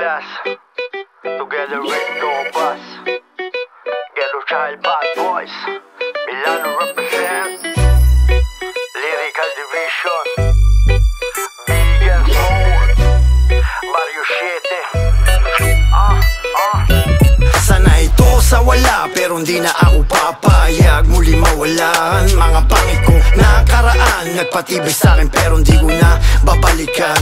class, together with Gobas, Ghetto Child Bad Boys, Milano represent, Lyrical Division, Big and Small, Barrio 7. Sana ito sa wala, pero hindi na ako papayag muli mawalan mga pangit ko nakaraan. Nagpatibay sa'kin pero hindi ko na babalikan.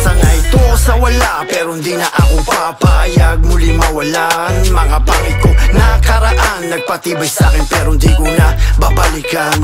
Sana ito sa wala, pero hindi na ako papayag muli mawalan mga pangit ko nakaraan. Nagpatibay sa'kin pero hindi ko na babalikan.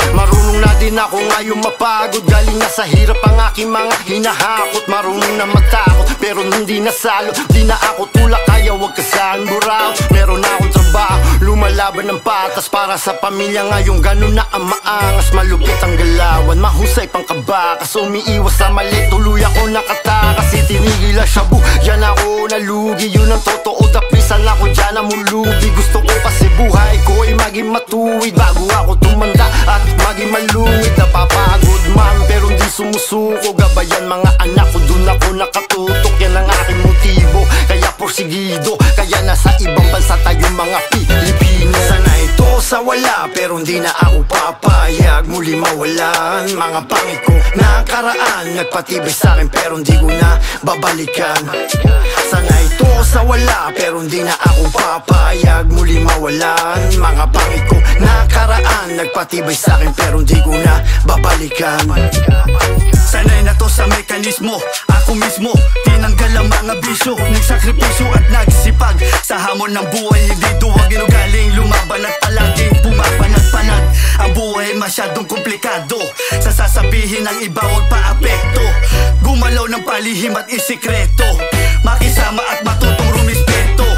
Marunong na din ako ngayon mapagod. Galing na sa hirap ang aking mga hinahakot. Marunong na matakot pero hindi nasalo. Di na ako tulak kaya wag ka saan buraw. Meron na akong trabaho, lumalaban ng patas para sa pamilya. Ngayon ganun na ang maangas. Malupit ang galawan, mahusay pang kabakas. Umiiwas sa mali, tuloy ako nakatakas. Itinigil ang shabu, yan ako nalugi. Yun ang totoo, dapisan ako dyan na mulubi. Gusto ko kasi buhay ko ay maging matuwid bago ako tumanda at maging malungit. Napapagod man pero hindi sumusuko. Gabayan mga anak ko, dun ako nakatutok. Yan ang aking motibo, kaya porsigido. Kaya nasa ibang bansa tayong mga Pilipino. Sana ito sa wala, pero hindi na ako papayag muli mawalan mga pangit ko nakaraan. Nagpatibay sa'kin pero hindi ko na babalikan. Sana ito sa wala, pero hindi na ako papayag muli mawalan mga pangit ko nakaraan. Nagpatibay sa'kin pero hindi ko na babalikan. Sanay na to sa mekanismo, ako mismo tinanggal ang mga bisyo. Nagsakripisyo at nagsipag sa hamon ng buhay. Hindi duwag inugaling, lumaban at palaging pumapanag-panag. Ang buhay masyadong komplikado, sa sasabihin ng iba huwag pa-apekto. Gumalaw ng palihim at isikreto, makisama at matutong rumispeto.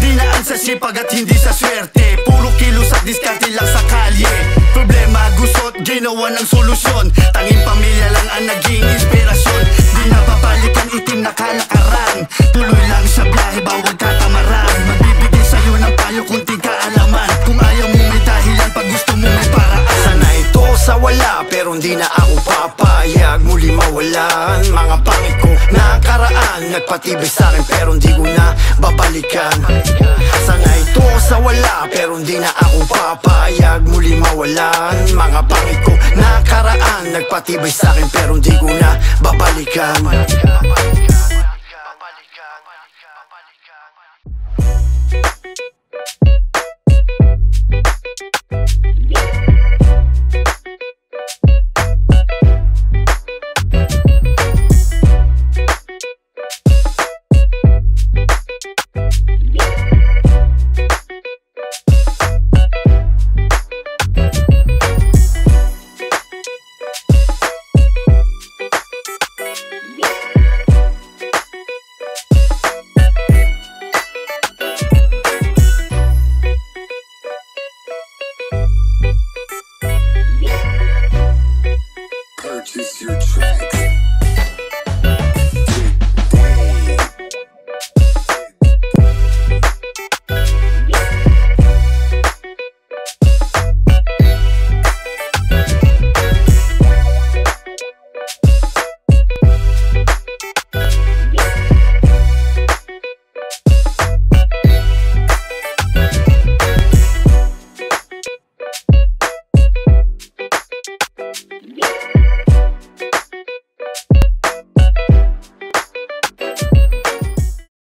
Dinaan sa sipag at hindi sa swerte, puro kilos at diskarte lang sa kalye. Problema gusot, ginawa ng solusyon. Tanging pamilya lang ang naging inspirasyon. Di na babalikan itim na kalakaran. Tuloy lang sa biyahe, bawal katamaran. Magbibigay sa'yo ng payo kunting kaalaman. Kung ayaw mo may dahilan, pag gusto mo may paraan. Sana ito sa wala, pero hindi na ako papayag muli mawalan mga pangit ko nakaraan. Nagpatibay sa'kin pero hindi ko na babalikan. Sana ito sa wala, pero hindi na ako papayag muli mawalan mga pangit ko nakaraan. Nagpatibay sa'kin pero hindi ko na babalikan.